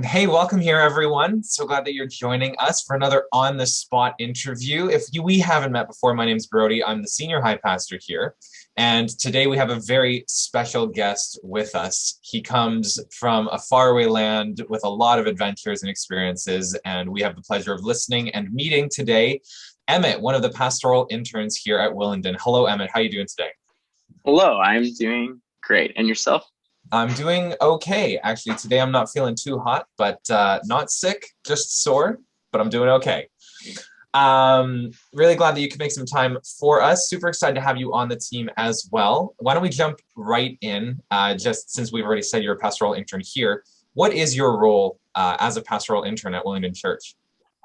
Hey, welcome here, everyone. So glad that you're joining us for another on-the-spot interview. We haven't met before, my name's Brody. I'm the senior high pastor here. And today we have a very special guest with us. He comes from a faraway land with a lot of adventures and experiences, and we have the pleasure of listening and meeting today Emmett, one of the pastoral interns here at Willingdon. Hello, Emmett. How are you doing today? Hello, I'm doing great. And yourself? I'm doing okay. Actually, today I'm not feeling too hot, but not sick, just sore, but I'm doing okay. Really glad that you could make some time for us. Super excited to have you on the team as well. Why don't we jump right in, just since we've already said you're a pastoral intern here. What is your role as a pastoral intern at Willingdon Church?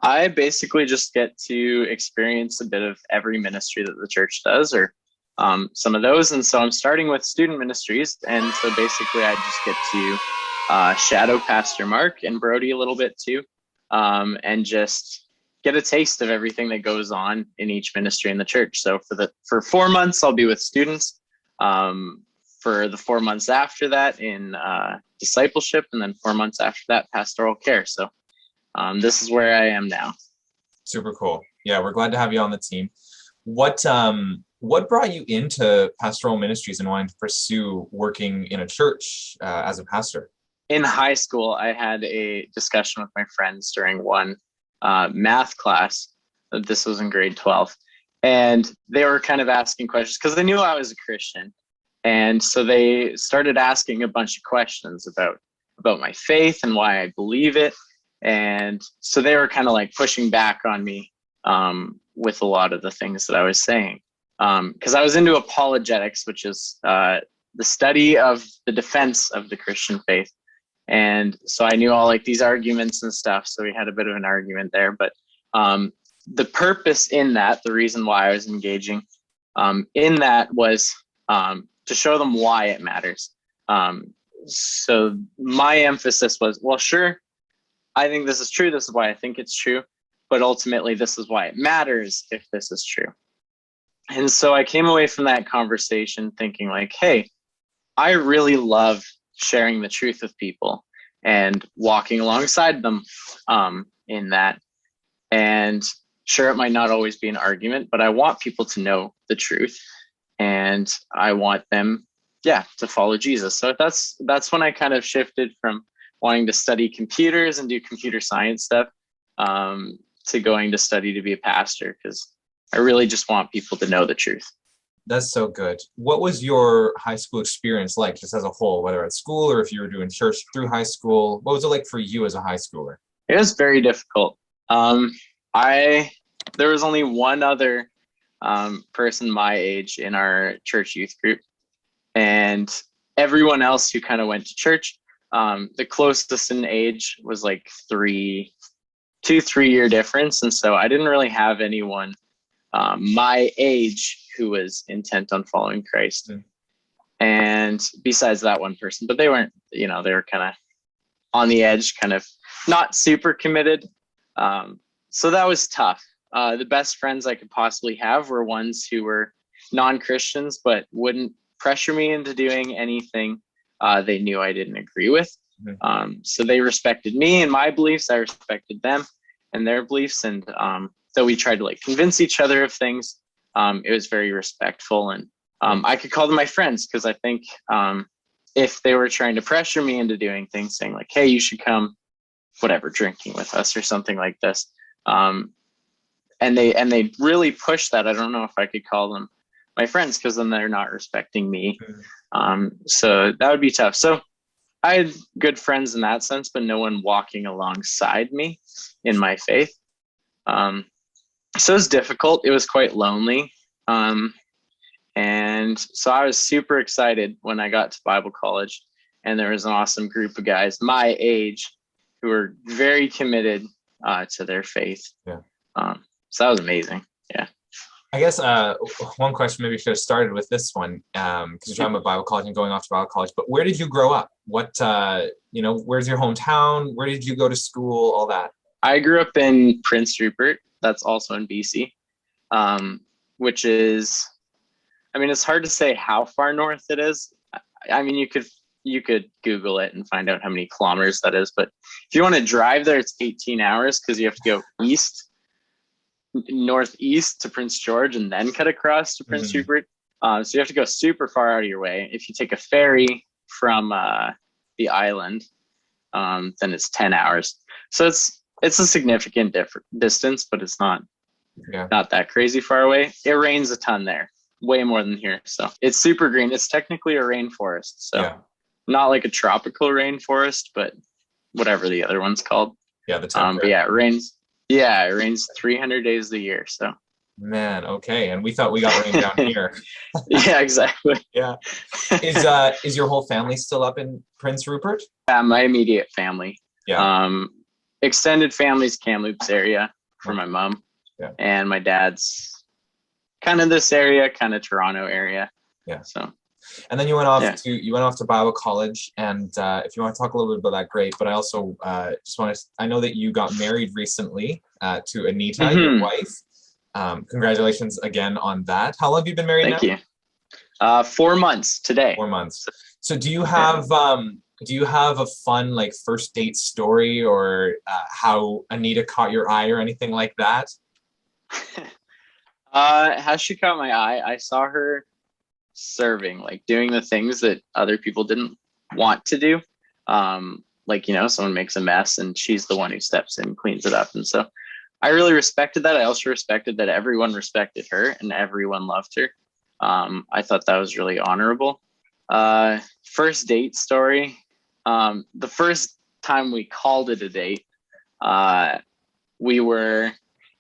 I basically just get to experience a bit of every ministry that the church does, or some of those. And so I'm starting with student ministries. And so basically I just get to shadow Pastor Mark and Brody a little bit too, and just get a taste of everything that goes on in each ministry in the church. So for 4 months, I'll be with students. For the 4 months after that in discipleship, and then 4 months after that, pastoral care. So this is where I am now. Super cool. Yeah, we're glad to have you on the team. What brought you into pastoral ministries and wanting to pursue working in a church as a pastor? In high school, I had a discussion with my friends during one math class. This was in grade 12. And they were kind of asking questions because they knew I was a Christian. And so they started asking a bunch of questions about my faith and why I believe it. And so they were kind of like pushing back on me with a lot of the things that I was saying. Because I was into apologetics, which is the study of the defense of the Christian faith. And so I knew all like these arguments and stuff. So we had a bit of an argument there. But the purpose in that, the reason why I was engaging in that was to show them why it matters. So my emphasis was, well, sure, I think this is true. This is why I think it's true. But ultimately, this is why it matters if this is true. And so I came away from that conversation thinking like, hey, I really love sharing the truth with people and walking alongside them in that. And sure, it might not always be an argument, but I want people to know the truth. And I want them, to follow Jesus. So that's when I kind of shifted from wanting to study computers and do computer science stuff to going to study to be a pastor, because I really just want people to know the truth. That's so good. What was your high school experience like, just as a whole, whether at school or if you were doing church through high school? What was it like for you as a high schooler? It was very difficult. There was only one other person my age in our church youth group, and everyone else who kind of went to church, the closest in age was like 3 year difference. And so I didn't really have anyone my age who was intent on following Christ. Mm. And besides that one person, but they weren't, they were kind of on the edge, kind of not super committed. So that was tough. The best friends I could possibly have were ones who were non-Christians, but wouldn't pressure me into doing anything they knew I didn't agree with. Mm-hmm. So they respected me and my beliefs. I respected them and their beliefs. And so we tried to like convince each other of things. It was very respectful, and I could call them my friends, because I think if they were trying to pressure me into doing things, saying like, hey, you should come, whatever, drinking with us or something like this, and they really pushed that, I don't know if I could call them my friends, because then they're not respecting me. So that would be tough. So I had good friends in that sense, but no one walking alongside me in my faith. So it was difficult. It was quite lonely. And so I was super excited when I got to Bible college, and there was an awesome group of guys my age who were very committed to their faith. Yeah. So that was amazing. Yeah. I guess one question maybe should have started with this one, because you're talking about Bible college and going off to Bible college, but where did you grow up? Where's your hometown? Where did you go to school? All that. I grew up in Prince Rupert. That's also in BC, which is, it's hard to say how far north it is. You could you could Google it and find out how many kilometers that is. But if you want to drive there, it's 18 hours because you have to go northeast to Prince George and then cut across to Prince Rupert. So you have to go super far out of your way. If you take a ferry from the island, then it's 10 hours. So it's a significant distance, but it's not that crazy far away. It rains a ton there, way more than here. So it's super green. It's technically a rainforest. So not like a tropical rainforest, but whatever the other one's called. Yeah, the but yeah, it rains. Yeah, it rains 300 days a year. So man, okay. And we thought we got rain down here. Yeah, exactly. Yeah. Is your whole family still up in Prince Rupert? Yeah, my immediate family. Yeah. Extended family's Kamloops area for my mom. Yeah. And my dad's kind of this area, kind of Toronto area. Yeah. So. And then you went off to Bible college, and if you want to talk a little bit about that, great. But I also I know that you got married recently to Anita, your wife. Congratulations again on that. How long have you been married now? Thank you. 4 months today. 4 months. So do you have a fun like first date story, or how Anita caught your eye or anything like that? How she caught my eye? I saw her serving, like doing the things that other people didn't want to do. Like, someone makes a mess and she's the one who steps in, cleans it up. And so I really respected that. I also respected that everyone respected her and everyone loved her. I thought that was really honorable. First date story. The first time we called it a date, we were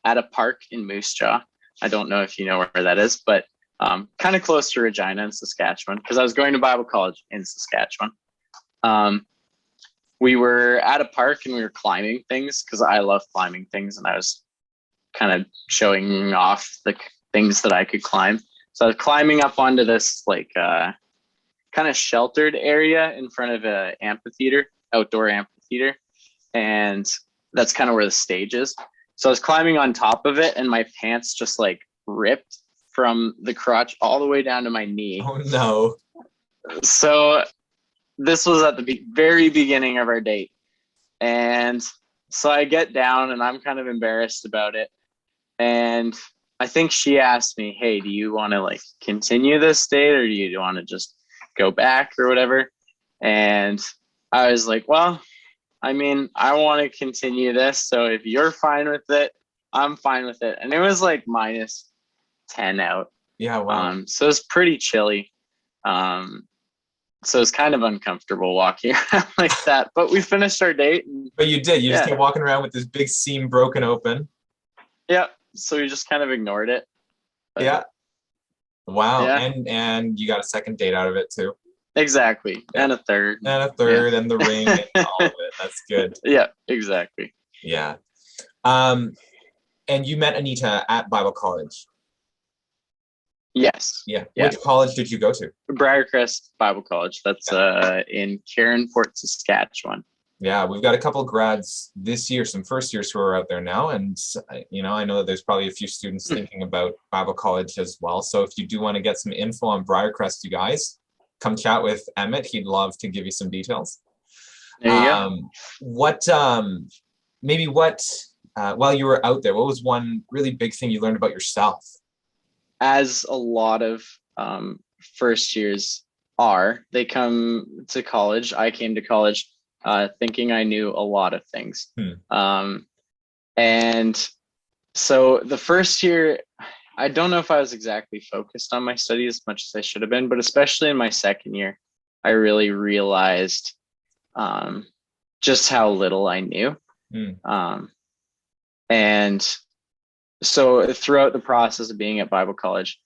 at a park in Moose Jaw. I don't know if you know where that is, but kind of close to Regina in Saskatchewan, because I was going to Bible college in Saskatchewan. We were at a park and we were climbing things because I love climbing things, and I was kind of showing off the things that I could climb. So I was climbing up onto this like kind of sheltered area in front of an amphitheater, outdoor amphitheater, and that's kind of where the stage is. So I was climbing on top of it, and my pants just like ripped from the crotch all the way down to my knee. Oh no. So this was at the very beginning of our date. And so I get down and I'm kind of embarrassed about it. And I think she asked me, hey, do you want to like continue this date, or do you want to just go back or whatever? And I was like, well, I mean, I want to continue this. So if you're fine with it, I'm fine with it. And it was like minus 10 out. Yeah, wow. So it's pretty chilly. So it's kind of uncomfortable walking around like that. But we finished our date. But you did. You just kept walking around with this big seam broken open. Yeah. So we just kind of ignored it. But, yeah. Wow. Yeah. And you got a second date out of it too. Exactly. Yeah. And a third. And the ring and all of it. That's good. Yeah, exactly. Yeah. And you met Anita at Bible college. Yes. Yeah. Which college did you go to? Briarcrest Bible College. That's in Cairnport, Saskatchewan. Yeah, we've got a couple grads this year, some first years who are out there now. And, I know that there's probably a few students thinking about Bible college as well. So if you do want to get some info on Briarcrest, you guys, come chat with Emmett. He'd love to give you some details. There you go. While you were out there, what was one really big thing you learned about yourself? As a lot of first years are, they come to college. I came to college thinking I knew a lot of things. And so the first year, I don't know if I was exactly focused on my studies as much as I should have been, but especially in my second year, I really realized just how little I knew. And so throughout the process of being at Bible college,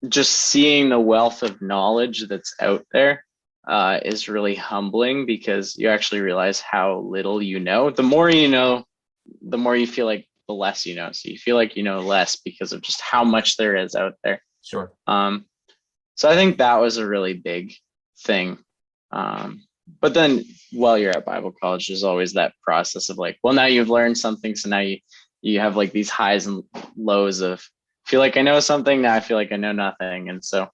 just seeing the wealth of knowledge that's out there is really humbling, because you actually realize how little you know. The more you know, the more you feel like the less you know. So you feel like you know less because of just how much there is out there. Sure. So I think that was a really big thing. But then while you're at Bible college, there's always that process of like, well, now you've learned something. So now you have like these highs and lows of feel like I know something, now I feel like I know nothing. And so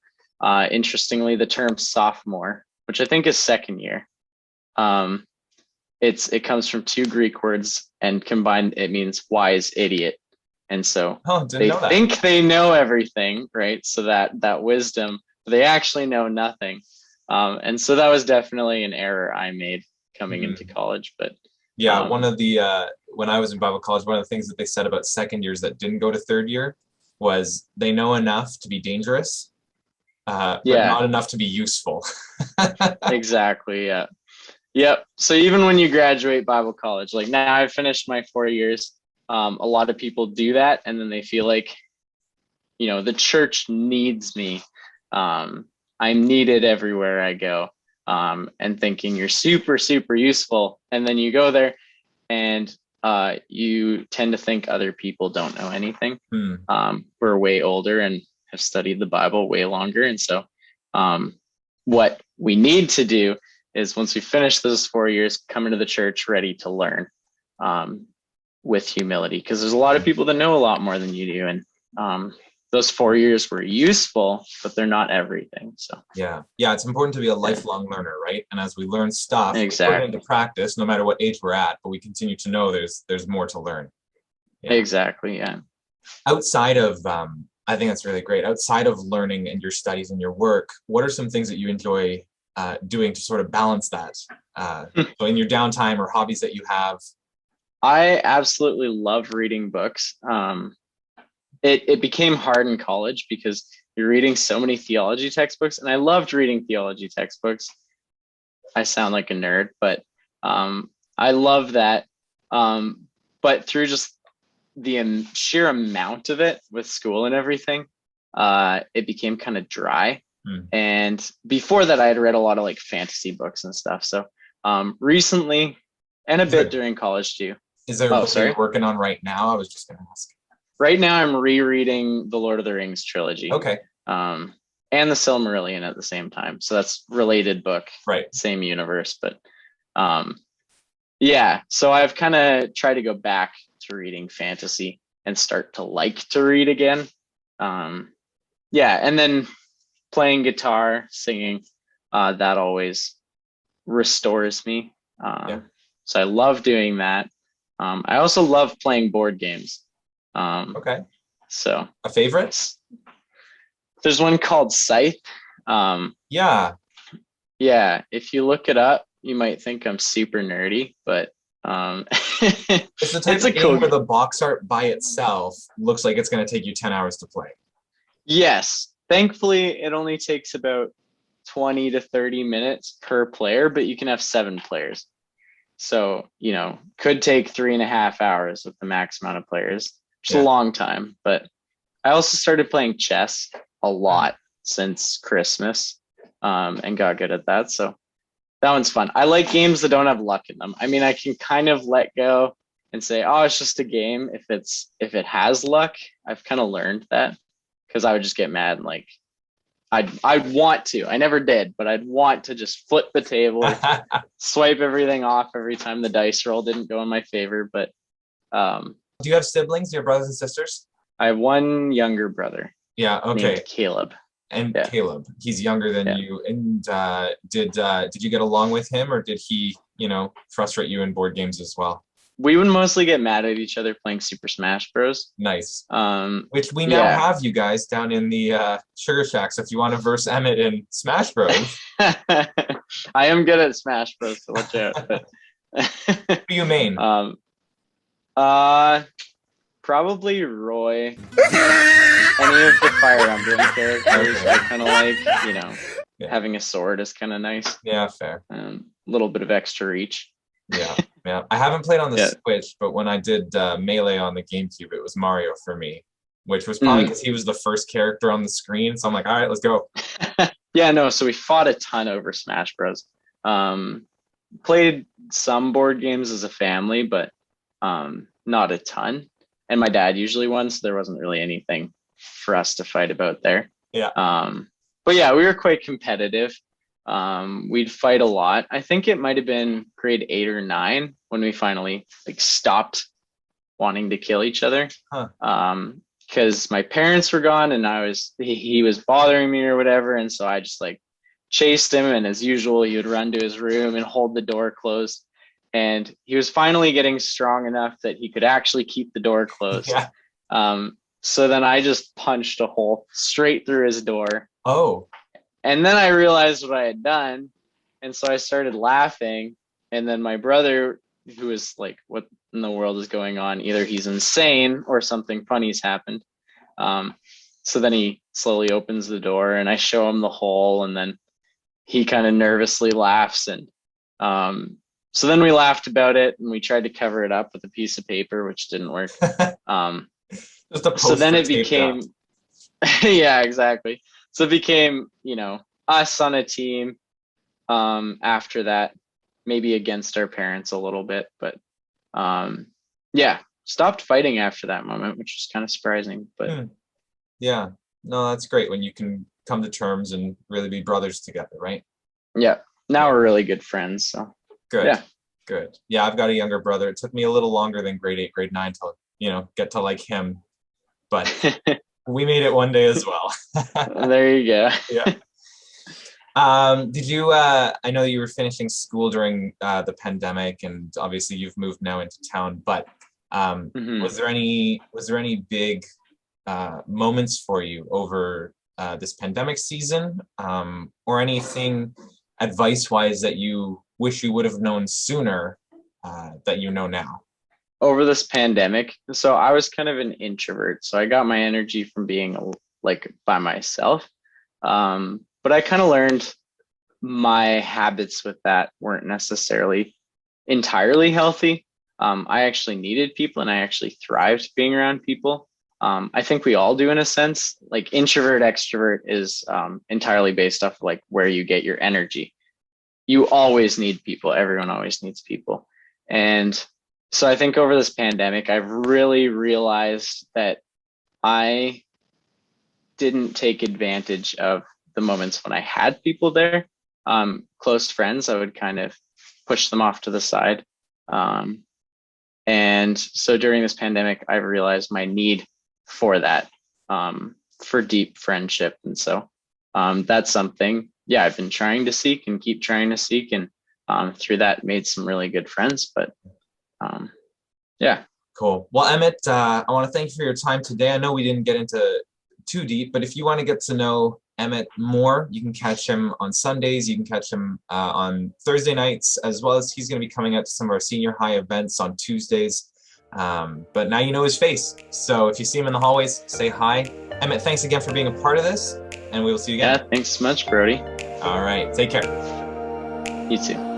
interestingly, the term sophomore, which I think is second year. It comes from two Greek words, and combined it means wise idiot. And so they think they know everything, right? So that wisdom, they actually know nothing. And so that was definitely an error I made coming into college. But yeah, one of the when I was in Bible college, one of the things that they said about second years that didn't go to third year was they know enough to be dangerous, but not enough to be useful. Exactly. Yeah. Yep. So even when you graduate Bible college, like now I've finished my 4 years. A lot of people do that, and then they feel like, the church needs me. I'm needed everywhere I go, and thinking you're super, super useful. And then you go there and you tend to think other people don't know anything. We're way older and have studied the Bible way longer. And so what we need to do is, once we finish those 4 years, come into the church ready to learn with humility, because there's a lot of people that know a lot more than you do. And those 4 years were useful, but they're not everything. So yeah, it's important to be a lifelong learner, right? And as we learn stuff, exactly, we put it into practice, no matter what age we're at, but we continue to know there's more to learn. Yeah. Exactly. Yeah. Outside of I think that's really great. Outside of learning and your studies and your work, what are some things that you enjoy doing to sort of balance that? So in your downtime or hobbies that you have? I absolutely love reading books. It became hard in college because you're reading so many theology textbooks, and I loved reading theology textbooks. I sound like a nerd, but I love that. But through just the sheer amount of it with school and everything, it became kind of dry. And before that, I had read a lot of like fantasy books and stuff. So recently, and a bit during college too. Is there a book you're working on right now? I was just going to ask. Right now, I'm rereading the Lord of the Rings trilogy. Okay. And the Silmarillion at the same time. So that's related book, right? Same universe, but yeah. So I've kind of tried to go back to reading fantasy and start to like to read again. Yeah, and then playing guitar, singing, that always restores me. So I love doing that. I also love playing board games. Okay. So a favorite? There's one called Scythe. Yeah. If you look it up, you might think I'm super nerdy, but it's the type of game where the box art by itself looks like it's going to take you 10 hours to play. Yes. Thankfully, it only takes about 20 to 30 minutes per player, but you can have 7 players. So, could take 3.5 hours with the max amount of players, which is a long time. But I also started playing chess a lot since Christmas, and got good at that. So that one's fun. I like games that don't have luck in them. I mean, I can kind of let go and say, oh, it's just a game. If it has luck, I've kind of learned that, because I would just get mad and like, I'd want to. I never did, but I'd want to just flip the table, swipe everything off every time the dice roll didn't go in my favor. But do you have siblings? Do you have brothers and sisters? I have one younger brother. Yeah. Okay. Named Caleb. And Caleb, he's younger than you. And did you get along with him, or did he, frustrate you in board games as well? We would mostly get mad at each other playing Super Smash Bros. Nice. Which we now have you guys down in the Sugar Shack. So if you want to verse Emmett in Smash Bros. I am good at Smash Bros, so watch out. But who do you main? Probably Roy. Any of the Fire Emblem characters. I kind of like, having a sword is kind of nice. Yeah, fair. A little bit of extra reach. Yeah. I haven't played on the Switch, but when I did Melee on the GameCube, it was Mario for me, which was probably because he was the first character on the screen. So I'm like, all right, let's go. So we fought a ton over Smash Bros. Played some board games as a family, but not a ton. And my dad usually won, so there wasn't really anything for us to fight about there. Yeah. But yeah, we were quite competitive. We'd fight a lot. I think it might have been grade 8 or 9 when we finally stopped wanting to kill each other. Because my parents were gone and he was bothering me or whatever. And so I just chased him, and as usual, he would run to his room and hold the door closed. And he was finally getting strong enough that he could actually keep the door closed. Yeah. So then I just punched a hole straight through his door. Oh. And then I realized what I had done. And so I started laughing. And then my brother, who was like, what in the world is going on? Either he's insane or something funny's happened. So then he slowly opens the door and I show him the hole, and then he kind of nervously laughs. And so then we laughed about it and we tried to cover it up with a piece of paper, which didn't work. Just a So then it poster taped became, yeah, exactly. So it became, us on a team after that, maybe against our parents a little bit, but yeah, stopped fighting after that moment, which is kind of surprising. But yeah, no, that's great when you can come to terms and really be brothers together, right? yeah, now we're really good friends. So Good. yeah. Good. Yeah, I've got a younger brother. It took me a little longer than grade 8, grade 9 to, get to like him, but we made it one day as well. There you go. Yeah. Did you, I know you were finishing school during the pandemic, and obviously you've moved now into town, but was there any big moments for you over this pandemic season, or anything advice-wise that you wish you would have known sooner that you know now? Over this pandemic, so I was kind of an introvert, so I got my energy from being like by myself. But I kind of learned my habits with that weren't necessarily entirely healthy. I actually needed people, and I actually thrived being around people. I think we all do in a sense. Like introvert, extrovert is entirely based off of like where you get your energy. You always need people. Everyone always needs people. And so I think over this pandemic, I've really realized that I didn't take advantage of the moments when I had people there. Close friends, I would kind of push them off to the side. And so during this pandemic, I realized my need for that, for deep friendship. And so that's something, yeah, I've been trying to seek and keep trying to seek. And through that, made some really good friends. But yeah. Cool. Well, Emmett, I want to thank you for your time today. I know we didn't get into too deep, but if you want to get to know Emmett more, you can catch him on Sundays. You can catch him on Thursday nights, as well as he's going to be coming out to some of our senior high events on Tuesdays. But now you know his face. So if you see him in the hallways, say hi. Emmett, thanks again for being a part of this, and we will see you again. Yeah, thanks so much, Brody. All right. Take care. You too.